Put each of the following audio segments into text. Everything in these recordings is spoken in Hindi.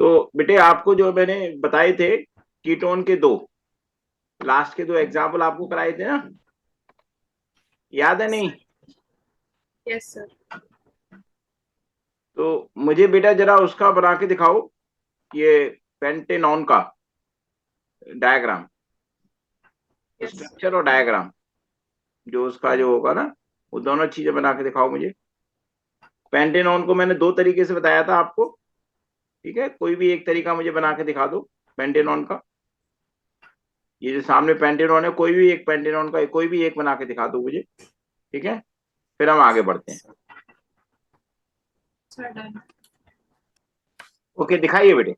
तो बेटे आपको जो मैंने बताए थे कीटोन के दो लास्ट के दो एग्जाम्पल आपको कराए थे ना, याद है नहीं? Yes sir. तो मुझे बेटा जरा उसका बना के दिखाओ, ये पेंटेनॉन का डायग्राम, यस। स्ट्रक्चर और डायग्राम, जो उसका जो होगा ना, वो दोनों चीजें बना के दिखाओ मुझे। पेंटेनॉन को मैंने दो तरीके से बताया था आपको, ठीक है? कोई भी एक तरीका मुझे बना के दिखा दो पेंटेनॉन का। ये जो सामने पेंटेनॉन है, कोई भी एक पेंटेनॉन का कोई भी एक बना के दिखा दो मुझे, ठीक है? फिर हम आगे बढ़ते हैं। Sir done. ओके, दिखाइए बेटे।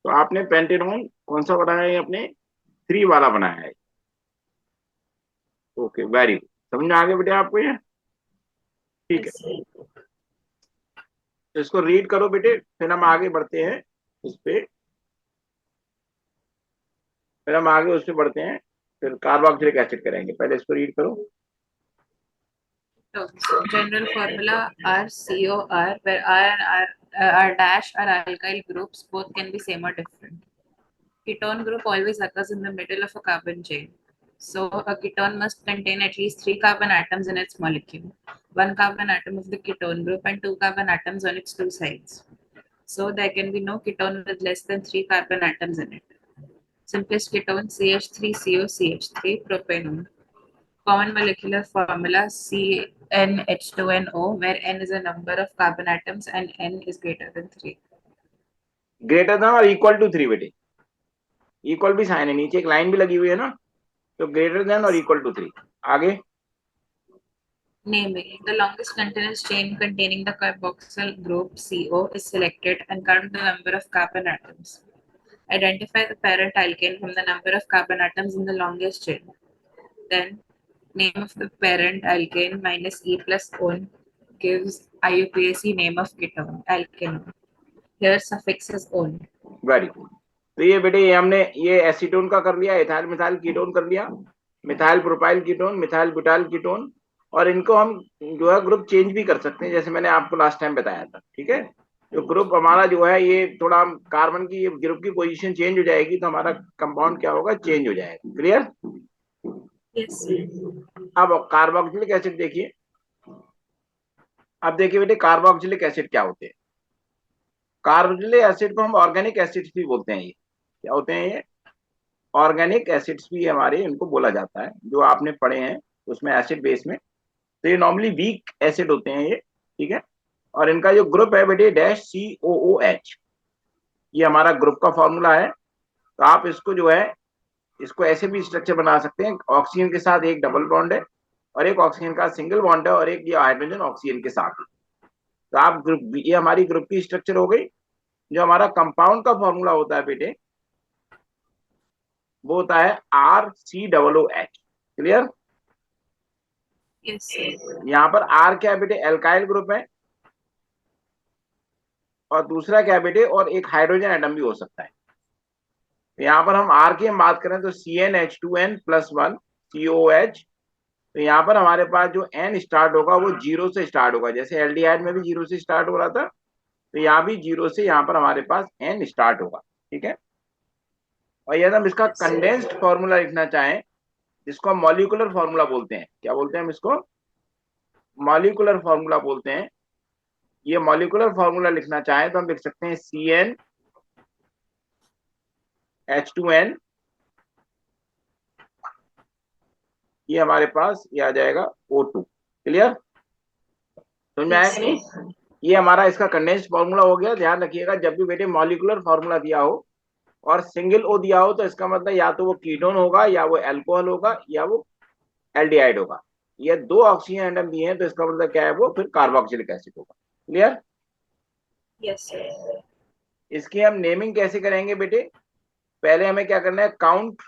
तो आपने पेंटेनॉन कौन सा बनाया है? आपने थ्री वाला बनाया है। Okay, very good. समझ में आ गया बेटे आपको ये? ठीक है, यस। तो इसको रीड करो बेटे, फिर हम आगे बढ़ते हैं उस पे। फिर हम आगे उस पे बढ़ते हैं, फिर कार्बोक्सिलिक एसिड करेंगे। पहले इसको रीड करो। So general formula RCOR, where R and R dash are alkyl groups, both can be same or different. Ketone group always occurs in the middle of a carbon chain. So a ketone must contain at least 3 carbon atoms in its molecule, 1 carbon atom of the ketone group and 2 carbon atoms on its two sides. So there can be no ketone with less than 3 carbon atoms in it. Simplest ketone CH3COCH3 propanone. Common molecular formula CnH2nO, where N is a number of carbon atoms and N is greater than 3. Greater than और इक्वल टू थ्री बेटे। इक्वल भी साइन है, नीचे एक लाइन भी लगी हुई है ना, तो ग्रेटर देन और इक्वल टू थ्री। आगे। Naming: the longest continuous chain containing the carboxyl group CO is selected and count the number of carbon atoms. Identify the parent alkane from the number of carbon atoms in the longest chain. Then, name of the parent alkane minus E plus one gives IUPAC name of ketone, alkanone. Here suffix is on. Very good. तो ये बेटे ये हमने ये एसीटोन का कर लिया, इथाइल मिथाइल कीटोन कर लिया, methyl propyl ketone, methyl butyl ketone. और इनको हम जो है ग्रुप चेंज भी कर सकते हैं, जैसे मैंने आपको लास्ट टाइम बताया था, ठीक है? जो ग्रुप हमारा जो है ये थोड़ा कार्बन की ग्रुप की पोजीशन चेंज हो जाएगी तो हमारा कंपाउंड क्या होगा, चेंज हो जाएगा। क्लियर? Yes, sir. अब कार्बोक्सिलिक एसिड देखिए। अब देखिए बेटे कार्बोक्सिलिक एसिड क्या होते हैं। कार्बोक्सिलिक एसिड को हम ऑर्गेनिक एसिड्स भी बोलते हैं। ये क्या होते हैं? ये ऑर्गेनिक एसिड्स भी हमारे इनको बोला जाता है, जो आपने पढ़े हैं उसमें एसिड बेस में। तो ये नॉर्मली वीक एसिड होते हैं ये, ठीक है? और इनका जो ग्रुप है बेटे डैश COOH, ये हमारा ग्रुप का फॉर्मूला है। तो आप इसको जो है इसको ऐसे भी स्ट्रक्चर बना सकते हैं, ऑक्सीजन के साथ एक डबल बॉन्ड है और एक ऑक्सीजन का सिंगल बॉन्ड है और एक ये हाइड्रोजन ऑक्सीजन के साथ है। तो आप ग्रुप, ये हमारी ग्रुप की स्ट्रक्चर हो गई। जो हमारा कंपाउंड का फॉर्मूला होता है बेटे, वो होता है RCOOH। क्लियर? Yes, sir. यहाँ पर आर क्या है बेटे, एल्काइल ग्रुप है, और दूसरा क्या है बेटे, और एक हाइड्रोजन एटम भी हो सकता है। तो यहाँ पर हम आर की हम बात करें तो CnH2n+1 COOH। तो यहाँ पर हमारे पास जो एन स्टार्ट होगा वो जीरो से स्टार्ट होगा, जैसे एल्डिहाइड में भी जीरो से स्टार्ट हो रहा था, तो यहाँ भी जीरो से यहाँ पर हमारे पास एन स्टार्ट होगा, ठीक है? और यदि हम इसका Yes, sir. कंडेंस्ड फॉर्मूला लिखना चाहें, जिसको हम मॉलिक्यूलर फॉर्मूला बोलते हैं, क्या बोलते हैं हम इसको? मॉलिक्यूलर फॉर्मूला बोलते हैं। ये मॉलिक्यूलर फॉर्मूला लिखना चाहें तो हम लिख सकते हैं CnH2n, ये हमारे पास ये आ जाएगा O2। क्लियर? समझ में आया Yes, कि sir. नहीं? ये हमारा इसका कंडेंस्ड फॉर्मूला हो गया। ध्यान रखिएगा जब भी बेटे मॉलिक्यूलर फॉर्मूला दिया हो और सिंगल ओ दिया हो, तो इसका मतलब या तो वो कीटोन होगा या वो एल्कोहल होगा या वो एल्डिहाइड होगा। ये दो ऑक्सीजन एटम दिए हैं तो इसका मतलब क्या है, वो फिर कार्बोक्सिलिक एसिड होगा। क्लियर? Yes, sir. इसकी हम नेमिंग कैसे करेंगे बेटे? पहले हमें क्या करना है, count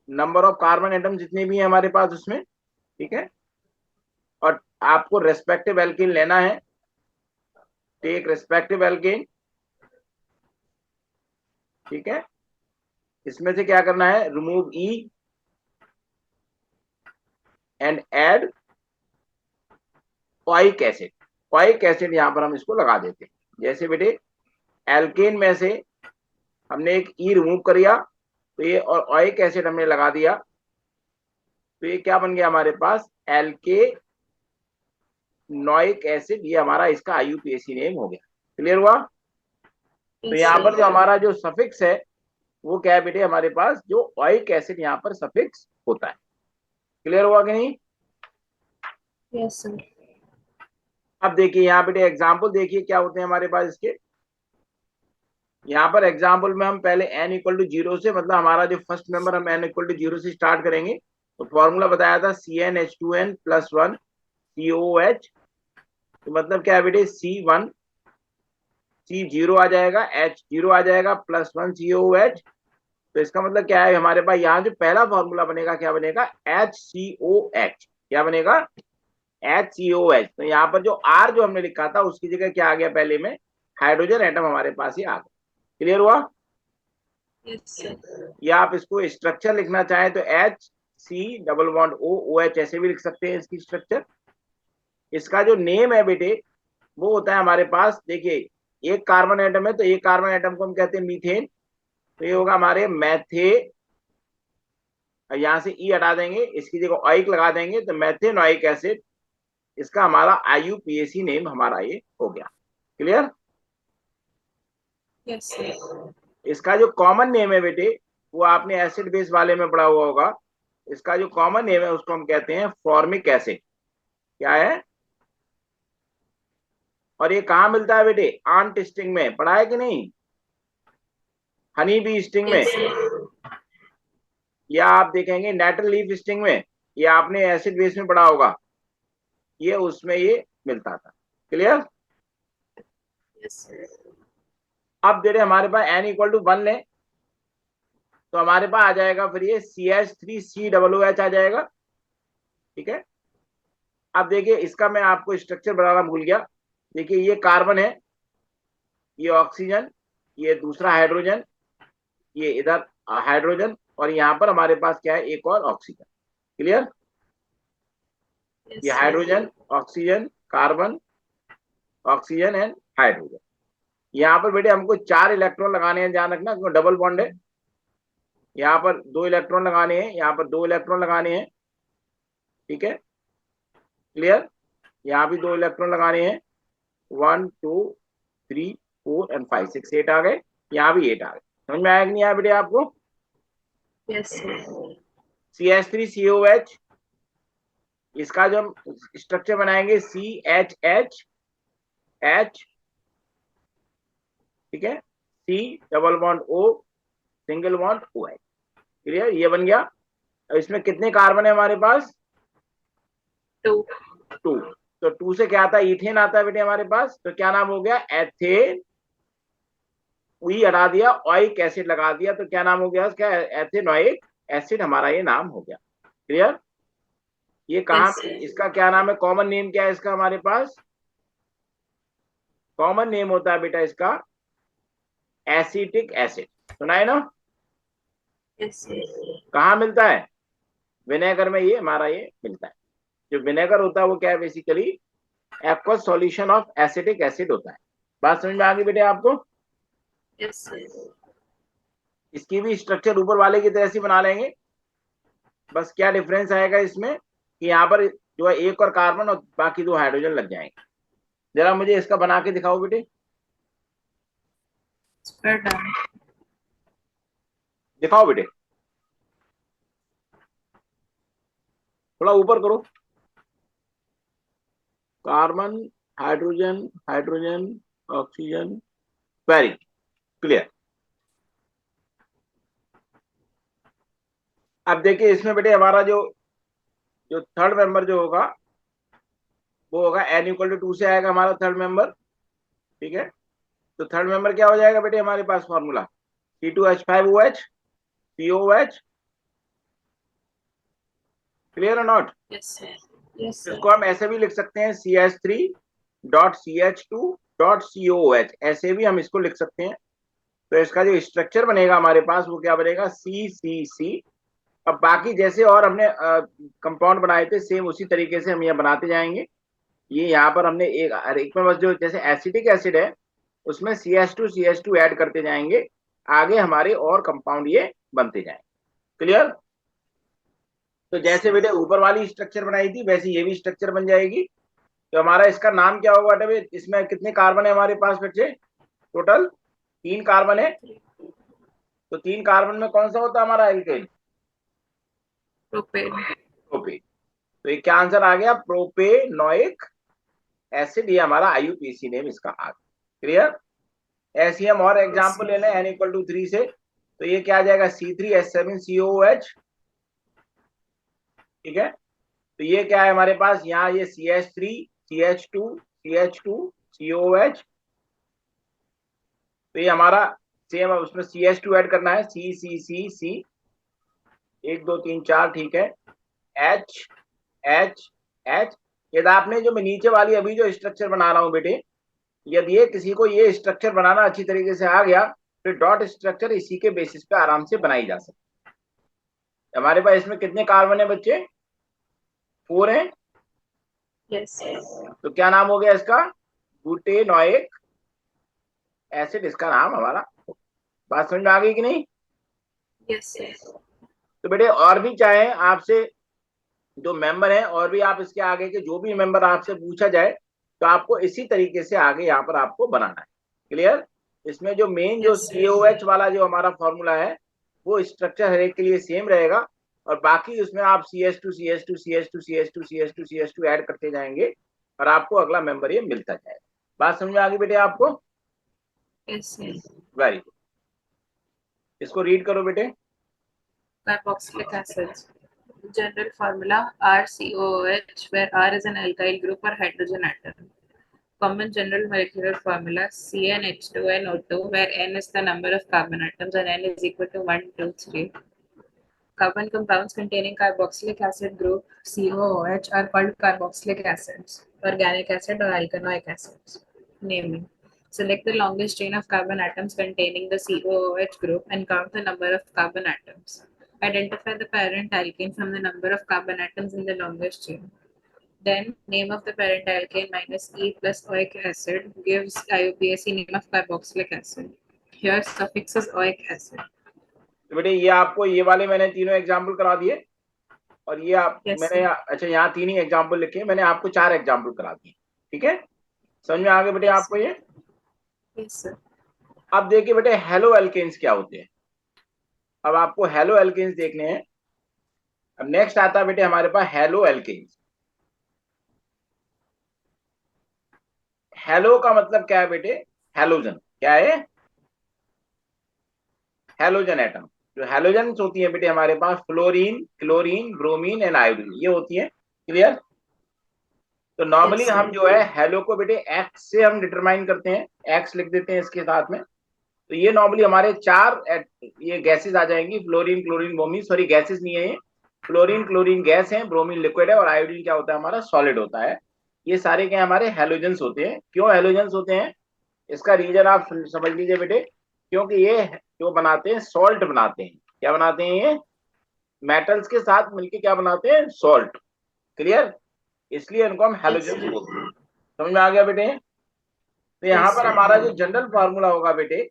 number of carbon atom जितने भी हैं हमारे पास उसमें, ठीक है? और आपको रेस्पेक्टिव एल्केन लेना है, टेक रेस्पेक्टिव एल्केन, ठीक है? इसमें से क्या करना है, remove E and add oic acid, oic acid यहाँ पर हम इसको लगा देते हैं। जैसे बेटे एल्केन में से हमने एक ई रिमूव कर दिया, तो ये और ओइक एसिड हमने लगा दिया, तो ये क्या बन गया हमारे पास, एल्के नोइक एसिड, ये हमारा इसका आईयूपीएसी नेम हो गया। क्लियर हुआ? तो Yes, यहाँ sir. पर जो हमारा जो सफिक्स है वो क्या है बेटे, हमारे पास जो ओइक एसिड यहाँ पर सफिक्स होता है। क्लियर हुआ कि नहीं? Yes, sir. अब देखिए यहाँ बेटे एग्जाम्पल देखिए क्या होते हैं हमारे पास इसके। यहाँ पर एग्जाम्पल में हम पहले n इक्वल टू 0 से, मतलब हमारा जो फर्स्ट मेंबर हम n इक्वल टू 0 से स्टार्ट करेंगे। तो फॉर्मूला बताया था CnH2n प्लस 1 COOH, तो मतलब क्या है बेटे, C1 C0 आ जाएगा, H0 आ जाएगा, प्लस 1 COOH। तो इसका मतलब क्या है, हमारे पास यहाँ जो पहला फॉर्मूला बनेगा क्या बनेगा, HCOH। क्या बनेगा, HCOH। तो यहाँ पर जो R जो हमने लिखा था उसकी जगह क्या आ गया, पहले में हाइड्रोजन एटम हमारे पास ही आ गया। क्लियर हुआ? Yes, sir. या आप इसको स्ट्रक्चर लिखना चाहें तो HC डबल बॉन्ड OOH ऐसे भी लिख सकते हैं इसकी स्ट्रक्चर। इसका जो नेम है बेटे वो होता है हमारे पास, देखिए एक कार्बन एटम है तो एक कार्बन एटम को हम कहते हैं मीथेन, तो ये होगा हमारे मैथे, यहाँ से ई हटा देंगे, इसकी जगह ऑइक लगा देंगे तो मैथेनोइक एसिड, इसका हमारा आईयूपीएसी नेम हमारा ये हो गया। क्लियर? Yes, sir. इसका जो कॉमन नेम है बेटे वो आपने एसिड बेस वाले में पढ़ा हुआ होगा, इसका जो कॉमन नेम है उसको हम कहते हैं फॉर्मिक एसिड। क्या है? और ये कहाँ मिलता है बेटे, आंट स्टिंग में, पढ़ा है कि नहीं, हनी बी स्टिंग में, Yes, sir. या आप देखेंगे नेटल लीफ स्टिंग में, ये आपने एसिड बेस में पढ़ा होगा, ये उसमें ये मिलता था। क्लियर? Yes, sir. अब बेटे हमारे पास n इक्वल टू 1 लें तो हमारे पास आ जाएगा फिर ये CH3COOH आ जाएगा। ठीक है? अब देखिए इसका मैं आपको स्ट्रक्चर बनाना भूल गया। देखिए ये कार्बन है, ये ऑक्सीजन, ये दूसरा हाइड्रोजन, ये इधर हाइड्रोजन, और यहाँ पर हमारे पास क्या है, एक और ऑक्सीजन। क्लियर? Yes, ये sir. Hydrogen, oxygen, carbon, oxygen and hydrogen. यहाँ पर बेटे हमको 4 इलेक्ट्रॉन लगाने हैं, ध्यान रखना क्योंकि डबल बॉन्ड है। यहाँ पर 2 इलेक्ट्रॉन लगाने हैं, यहाँ पर 2 इलेक्ट्रॉन लगाने हैं। ठीक है? क्लियर? यहाँ भी 2 इलेक्ट्रॉन लगाने हैं, 1 2 3 4 एंड 5 6 8 आ गए, यहाँ भी 8 आ गए। समझ में आया कि नहीं आया बेटे आपको? Yes, sir. CH3COH, इसका जो हम स्ट्रक्चर बनाएंगे CHH H, ठीक है, C double bond O single bond OH। Clear? ये बन गया। अब इसमें कितने कार्बन है हमारे पास, 2. 2। तो 2 से क्या आता है, इथेन आता है बेटे हमारे पास, तो क्या नाम हो गया, एथेन। वही हटा दिया, ऑइक एसिड लगा दिया, तो क्या नाम हो गया उसका, एथेनोइक एसिड हमारा ये नाम हो गया। क्लियर? ये कहाँ, Yes, sir. इसका क्या नाम है, कॉमन नेम क्या है इसका, हमारे पास कॉमन नेम होता है बेटा इसका एसिटिक एसिड। सुना है ना? Yes, sir. कहाँ मिलता है, विनेगर में ये हमारा ये मिलता है। जो विनेगर होता है वो क्या है, basically aqueous solution of acetic acid होता है। बात समझ में आ गई बेटे आपको? Yes, sir. इसकी भी स्ट्रक्चर ऊपर वाले की तरह से बना लेंगे, बस क्या डिफरेंस आएगा इसमें कि यहाँ पर जो है एक और कार्बन और बाकी 2 हाइड्रोजन लग जाएंगे। जरा मुझे इसका बना के दिखाओ बेटे, Spread down. दिखाओ बेटे, थोड़ा ऊपर करो, carbon, hydrogen, hydrogen, oxygen, very clear. अब देखिए इसमें बेटे हमारा जो जो थर्ड मेंबर जो होगा वो होगा n इक्वल टू 2 से आएगा हमारा थर्ड मेंबर। ठीक है? तो थर्ड मेंबर क्या हो जाएगा बेटे हमारे पास, फॉर्मूला C2H5OH COOH। क्लियर और not? Yes, sir. Yes, sir. इसको हम ऐसे भी लिख सकते हैं CH3.CH2.COOH, ऐसे भी हम इसको लिख सकते हैं। तो इसका जो स्ट्रक्चर बनेगा हमारे पास वो क्या बनेगा, CCC। अब बाकी जैसे और हमने कंपाउंड बनाए थे सेम उसी तरीके से हम यहाँ बनाते जाएंगे। ये यहाँ पर हमने एक हर एक में बस जो जैसे एसिटिक एसिड है उसमें CH2 ऐड करते जाएंगे, आगे हमारे और कंपाउंड ये बनते जाएंगे। क्लियर? तो जैसे बेटे ऊपर वाली स्ट्रक्चर बनाई थी वैसे ये भी स्ट्रक्चर बन जाएगी। तो हमारा इसका नाम क्या होगा बेटे? इसमें कितने कार्बन है हमारे पास बच्चे? टोटल 3 कार्बन है। तो 3 कार्बन में कौन सा होता है हमारा एल्केन? प्रोपेन। प्रोपे। तो ये क्या आंसर आ गया? प्रोपेनोइक एसिड, ये हमारा IUPAC नेम इसका आ गया। क्लियर? ऐसे हम और एग्जाम्पल ले लें N=3 से, तो ये क्या आ जाएगा? C3H7COOH। ठीक है, तो ये क्या है हमारे पास यहाँ? ये CH3 CH2 CH2 COOH। तो ये हमारा सेम है, उसमें CH2 ऐड करना है, C 1 2 3 4। ठीक है, H H H। यदि आपने जो मैं नीचे वाली अभी जो स्ट्रक्चर बना रहा हूं बेटे, यदि ये किसी को ये स्ट्रक्चर बनाना अच्छी तरीके से आ गया, फिर डॉट स्ट्रक्चर इसी के बेसिस पे आराम से बनाई जा सकती है। हमारे पास इसमें कितने कार्बन है बच्चे? 4 है। यस। तो क्या नाम हो गया इसका? बुटेनोइक एसिड इसका नाम हमारा। बात समझ में आ गई कि नहीं? यस। तो बेटे और भी चाहे आपसे जो मेंबर है, और भी आप इसके आगे के जो भी मेंबर आपसे पूछा जाए, तो आपको इसी तरीके से आगे यहाँ पर आपको बनाना है। क्लियर? इसमें जो मेन जो Yes, sir. COH वाला जो हमारा फॉर्मूला है वो स्ट्रक्चर हर एक के लिए सेम रहेगा, और बाकी उसमें आप CH2 CH2 CH2 CH2 CH2 CH2 add करते जाएंगे और आपको अगला मेंबर ये मिलता जाएगा। बात समझ में आ गई बेटे आपको? Yes, sir. Very good. इसको रीड करो बेटे। Carboxylic acids. General formula RCOOH, where R is an alkyl group or hydrogen atom. Common general molecular formula CnH2nO2, where N is the number of carbon atoms and N is equal to 1, 2, 3. Carbon compounds containing carboxylic acid group COOH are called carboxylic acids, organic acid or alkanoic acids. Naming. Select the longest chain of carbon atoms containing the COOH group and count the number of carbon atoms. Identify the parent alkane from the number of carbon atoms in the longest chain. Then, name of the parent alkane minus E plus oic acid gives IUPAC name of carboxylic acid. Here, suffix is oic acid. तो बेटे ये आपको ये वाले मैंने तीनों एग्जाम्पल करा दिए, और ये आप Yes, मैंने sir. अच्छा यहाँ 3 ही एग्जाम्पल लिखे, मैंने आपको 4 एग्जाम्पल करा दिए। ठीक है, समझ में आ गए बेटे Yes, आपको ये? yes, sir. अब देखिए बेटे हेलो एल्केन्स क्या होते हैं। अब आपको हेलो एल्केन्स देखने हैं। अब नेक्स्ट आता है बेटे हमारे पास हेलो एल्केन्स। हेलो का मतलब क्या है बेटे? हेलोजन। क्या है? Halogen atom. जो हेलोजन होती है बेटे हमारे पास fluorine chlorine bromine and iodine, ये होती है। क्लियर? तो नॉर्मली Yes, हम sir. जो है हेलो को बेटे एक्स से हम डिटरमाइन करते हैं, एक्स लिख देते हैं इसके साथ में। तो ये नॉर्मली हमारे 4 ये गैसेस आ जाएंगी, fluorine chlorine bromine, sorry gases नहीं है ये, फ्लोरीन क्लोरीन गैस है, ब्रोमीन लिक्विड है, और आयोडीन क्या होता है हमारा? सॉलिड होता है। ये सारे क्या हमारे हेलोजेंस होते हैं। क्यों हेलोजेंस होते हैं? इसका रीजन आप समझ लीजिए बेटे, क्योंकि ये जो बनाते हैं सॉल्ट बनाते हैं। क्या बनाते हैं ये? मेटल्स के साथ मिलके क्या बनाते हैं? सॉल्ट। क्लियर? इसलिए इनको हम Yes, हेलोजेंस sir. बोलते हैं। समझ में आ गया बेटे? तो यहाँ Yes, पर sir. हमारा जो जनरल फार्मूला होगा बेटे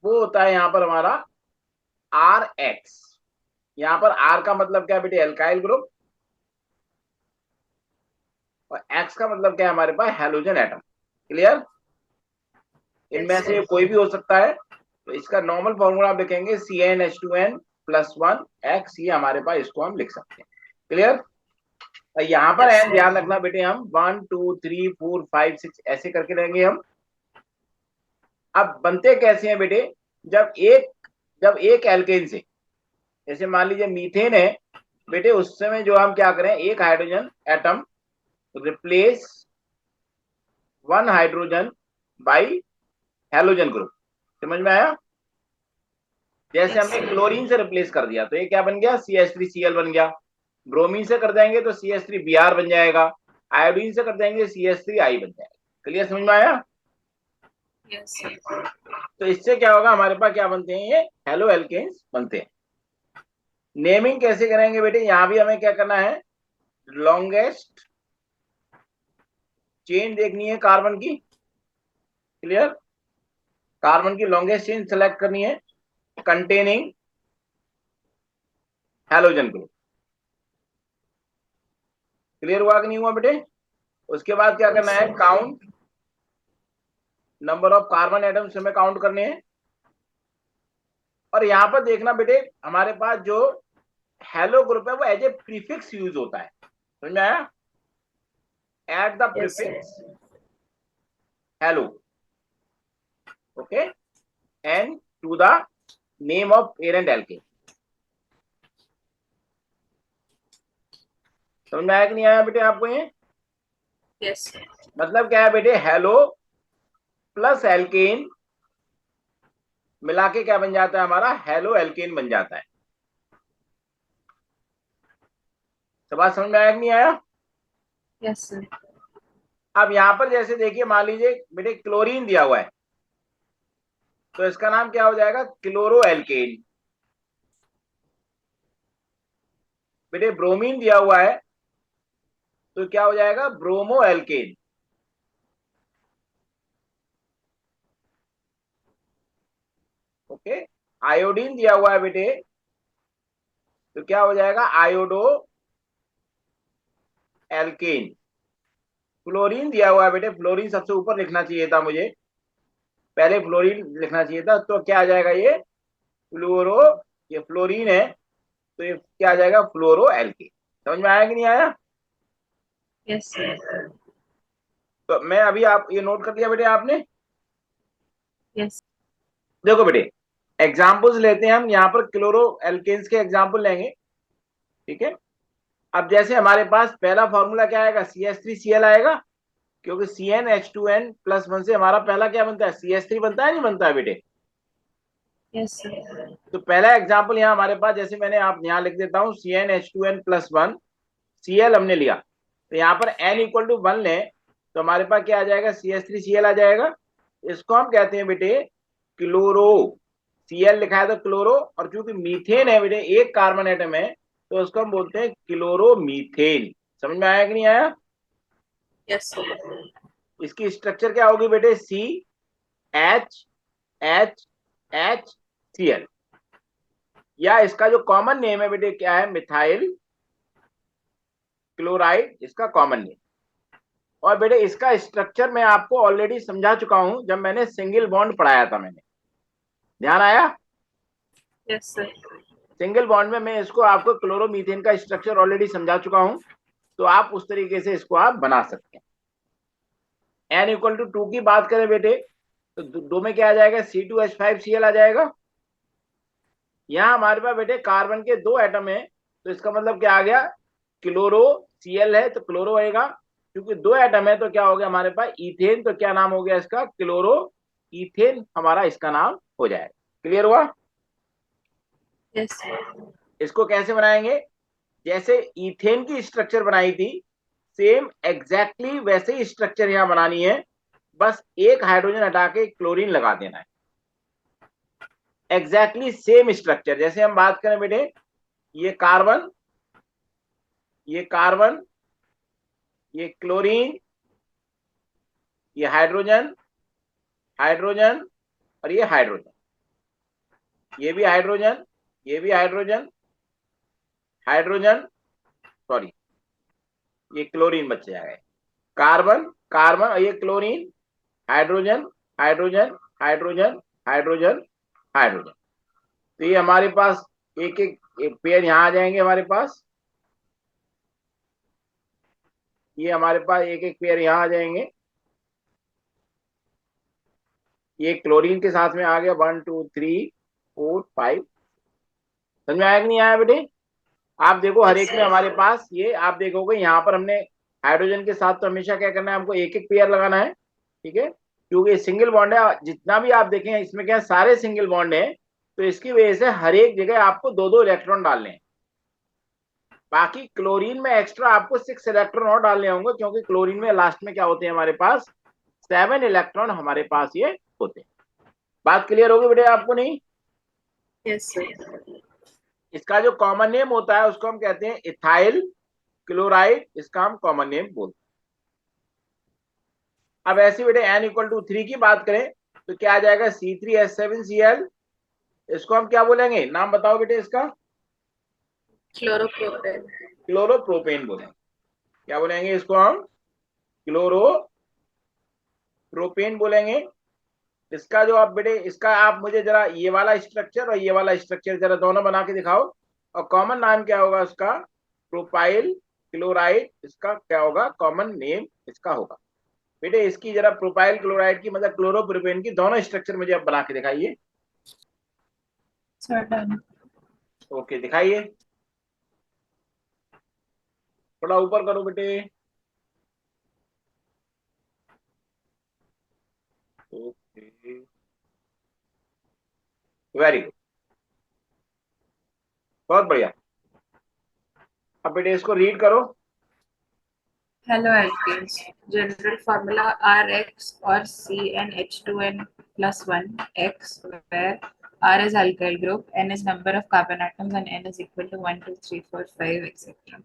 वो होता है यहाँ पर हमारा RX। यहाँ पर R का मतलब क्या है बेटे? एल्काइल ग्रुप, और X का मतलब क्या है हमारे पास? Halogen atom. क्लियर? इनमें Yes, से sir. कोई भी हो सकता है। तो इसका नॉर्मल फॉर्मूला आप लिखेंगे CnH2n+1X, ये हमारे पास इसको हम लिख सकते हैं। क्लियर? यहाँ पर Yes, है, sir. ध्यान रखना बेटे, हम 1 2 3 4 5 6 ऐसे करके रहेंगे हम। अब बनते कैसे हैं बेटे? जब एक एल्केन से, जैसे मान लीजिए मीथेन है बेटे, उस समय जो हम क्या करें, एक hydrogen atom replace 1 hydrogen bye halogen group. समझ में आया? जैसे Yes, हमने sir. क्लोरीन से रिप्लेस कर दिया तो ये क्या बन गया? CH3Cl बन गया। ब्रोमीन से कर देंगे तो CH3Br बन जाएगा। आयोडीन से कर देंगे CH3I बन जाएगा। क्लियर? समझ में आया? Yes, sir. तो इससे क्या होगा, हमारे पास क्या बनते हैं? ये हेलो एल्केन्स बनते हैं। नेमिंग कैसे करेंगे बेटे? यहां भी हमें क्या करना है? लॉन्गेस्ट चेन देखनी है कार्बन की, क्लियर, कार्बन की लॉन्गेस्ट चेन सेलेक्ट करनी है कंटेनिंग हैलोजन ग्रुप। क्लियर हुआ कि नहीं हुआ बेटे? उसके बाद क्या करना है, count number of carbon atoms हमें काउंट करने हैं। और यहां पर देखना बेटे, हमारे पास जो हेलो ग्रुप है वो एज ए प्रीफिक्स यूज होता है, समझ में आया? At the Yes, sir. Prefix hello, okay, and to the name of parent alkane. समझ में आया कि नहीं आया बेटे आपको ये? Yes, sir. मतलब क्या है बेटे, हेलो प्लस एल्केन मिला के क्या बन जाता है हमारा, हेलो एल्केन बन जाता है। सब बात समझ में आया कि नहीं आया? Yes, sir. अब यहां पर जैसे देखिए, मान लीजिए बेटे क्लोरीन दिया हुआ है, तो इसका नाम क्या हो जाएगा, क्लोरो एल्केन। बेटे ब्रोमीन दिया हुआ है तो क्या हो जाएगा, ब्रोमो एल्केन। ओके, आयोडीन दिया हुआ है बेटे तो क्या हो जाएगा, आयोडो एल्केन। फ्लोरीन दिया हुआ है बेटे, फ्लोरीन सबसे ऊपर लिखना चाहिए था मुझे, पहले फ्लोरीन लिखना चाहिए था, तो क्या आ जाएगा ये फ्लोरो, ये फ्लोरीन है तो ये क्या आ जाएगा, फ्लोरो एल्केन। समझ में आया कि नहीं आया? Yes, sir. तो मैं अभी, आप ये नोट कर लिया बेटे आपने? Yes. देखो बेटे, एग्जाम्पल्स लेते हैं हम, यहाँ पर क्लोरो एल्केन्स के एग्जाम्पल लेंगे, ठीक है। अब जैसे हमारे पास पहला फॉर्मूला क्या आएगा, CH3Cl आएगा, क्योंकि CnH2n+1 से हमारा पहला क्या बनता है, CH3 बनता है, नहीं बनता है बेटे? Yes, sir. तो पहला एग्जाम्पल यहाँ हमारे पास, जैसे मैंने आप यहाँ लिख देता हूँ, CnH2n+1 Cl हमने लिया, तो यहाँ पर n=1 लें तो हमारे पास क्या आ जाएगा, CH3Cl आ जाएगा। इसको हम कहते हैं बेटे क्लोरो, Cl लिखा है तो क्लोरो, और चूंकि मीथेन है बेटे, एक कार्बन एटम है, तो उसको हम बोलते हैं क्लोरोमीथेन। समझ में आया कि नहीं आया? Yes, sir. इसकी स्ट्रक्चर क्या होगी बेटे, CHHCl, या इसका जो कॉमन नेम है बेटे क्या है, मिथाइल क्लोराइड, इसका कॉमन नेम। और बेटे इसका स्ट्रक्चर मैं आपको ऑलरेडी समझा चुका हूं जब मैंने सिंगल बॉन्ड पढ़ाया था, मैंने, ध्यान आया? Yes, sir. सिंगल बॉन्ड में मैं इसको आपको क्लोरोमीथेन का स्ट्रक्चर ऑलरेडी समझा चुका हूं, तो आप उस तरीके से इसको आप बना सकते हैं। n=2 की बात करें बेटे, तो दो में क्या आ जाएगा, C2H5Cl आ जाएगा। यहाँ हमारे पास बेटे कार्बन के 2 एटम है, तो इसका मतलब क्या आ गया, क्लोरो Cl है तो क्लोरो आएगा, क्योंकि 2 एटम है तो क्या हो गया हमारे पास इथेन, तो क्या नाम हो गया इसका, क्लोरो इथेन हमारा इसका नाम हो जाएगा। क्लियर हुआ? Yes, sir. इसको कैसे बनाएंगे, जैसे इथेन की स्ट्रक्चर बनाई थी, सेम एग्जैक्टली वैसे ही स्ट्रक्चर यहां बनानी है, बस एक हाइड्रोजन हटा के क्लोरीन लगा देना है। एग्जैक्टली सेम स्ट्रक्चर, जैसे हम बात करें बेटे, ये कार्बन, ये कार्बन, ये क्लोरीन, ये हाइड्रोजन, हाइड्रोजन, और ये हाइड्रोजन, ये भी हाइड्रोजन, ये भी हाइड्रोजन, हाइड्रोजन, सॉरी ये क्लोरीन बच जाएगा, कार्बन कार्बन, और ये chlorine, hydrogen hydrogen hydrogen hydrogen hydrogen. तो ये हमारे पास एक एक पेयर यहाँ आ जाएंगे हमारे पास, ये हमारे पास एक एक पेयर यहाँ आ जाएंगे, ये क्लोरीन के साथ में आ गया 1 2 3 4 5। समझ में आया कि नहीं आया बेटे? आप देखो हर Yes, एक में sir. हमारे पास, ये आप देखोगे यहाँ पर हमने हाइड्रोजन के साथ तो हमेशा क्या करना है, हमको एक एक पेयर लगाना है, ठीक है, क्योंकि सिंगल बॉन्ड है, जितना भी आप देखें इसमें क्या सारे सिंगल बॉन्ड है, तो इसकी वजह से हर एक जगह आपको 2 2 इलेक्ट्रॉन डालने हैं। बाकी क्लोरीन में एक्स्ट्रा आपको 6 इलेक्ट्रॉन और डालने होंगे, क्योंकि क्लोरीन में लास्ट में क्या होते हैं हमारे पास, 7 इलेक्ट्रॉन हमारे पास ये होते हैं। बात क्लियर होगी बेटे आपको नहीं? Yes, sir. इसका जो कॉमन नेम होता है उसको हम कहते हैं इथाइल क्लोराइड, इसका हम कॉमन नेम बोलते अब ऐसे बेटे n इक्वल टू 3 की बात करें तो क्या आ जाएगा C3H7Cl, इसको हम क्या बोलेंगे, नाम बताओ बेटे इसका, क्लोरोप्रोपेन। क्लोरोप्रोपेन बोलेंगे। क्या बोलेंगे इसको हम, क्लोरोप्रोपेन बोलेंगे। इसका जो आप बेटे, इसका आप मुझे जरा ये वाला स्ट्रक्चर और ये वाला स्ट्रक्चर जरा दोनों बना के दिखाओ, और कॉमन नाम क्या होगा उसका, प्रोपाइल क्लोराइड, इसका क्या होगा कॉमन नेम इसका होगा। बेटे इसकी जरा प्रोपाइल क्लोराइड की मतलब क्लोरोप्रोपेन की दोनों स्ट्रक्चर मुझे अब बना के दिखाइए। सर्टन। ओके दिखाइए, थोड़ा ऊपर करो बेटे। ओके वेरी गुड, बहुत बढ़िया। अब बेटे इसको रीड करो। Haloalkanes. General formula Rx or CnH2n plus 1 X, where R is alkyl group, N is number of carbon atoms, and N is equal to 1, 2, 3, 4, 5, etc.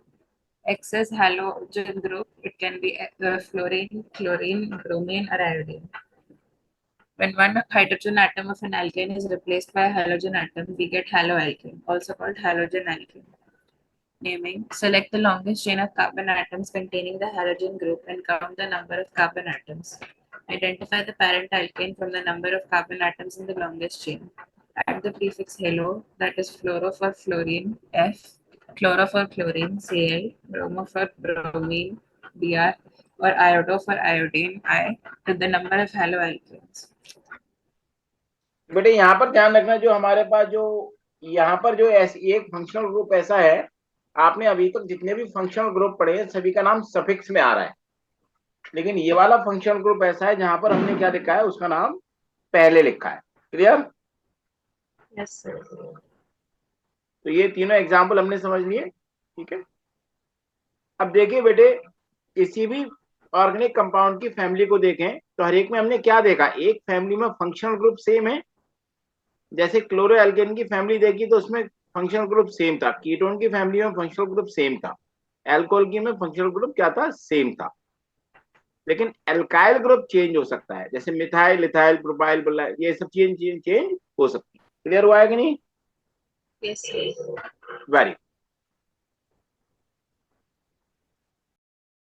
X is halogen group. It can be fluorine, chlorine, bromine, or iodine. When one hydrogen atom of an alkane is replaced by a halogen atom, we get haloalkane, also called halogen alkane. Naming. Select the longest chain of carbon atoms containing the halogen group and count the number of carbon atoms. Identify the parent alkane from the number of carbon atoms in the longest chain. Add the prefix halo, that is fluoro for fluorine, F, chloro for chlorine, Cl, bromo for bromine, Br, or iodo for iodine, I, to the number of haloalkanes. बेटे यहाँ पर ध्यान रखना, जो हमारे पास जो यहाँ पर जो एक फंक्शनल ग्रुप ऐसा है, आपने अभी तक जितने भी फंक्शनल ग्रुप पढ़े हैं सभी का नाम सफिक्स में आ रहा है, लेकिन ये वाला फंक्शनल ग्रुप ऐसा है जहां पर हमने क्या लिखा है, उसका नाम पहले लिखा है। क्लियर? Yes, sir. तो ये तीनों एग्जाम्पल हमने समझ लिए, ठीक है। अब देखिए बेटे, किसी भी ऑर्गेनिक कंपाउंड की फैमिली को देखें तो हर एक में हमने क्या देखा, एक फैमिली में फंक्शनल ग्रुप सेम है। जैसे क्लोरो एल्केन की फैमिली देखी तो उसमें फंक्शनल ग्रुप सेम था, कीटोन की फैमिली में फंक्शनल ग्रुप सेम था, एल्कोहल की में फंक्शनल ग्रुप क्या था, सेम था। लेकिन एल्काइल ग्रुप चेंज हो सकता है, जैसे मिथाइल, इथाइल, प्रोपाइल, ये सब चेंज हो सकती है। क्लियर हुआ है कि नहीं? Yes, sir. वेरी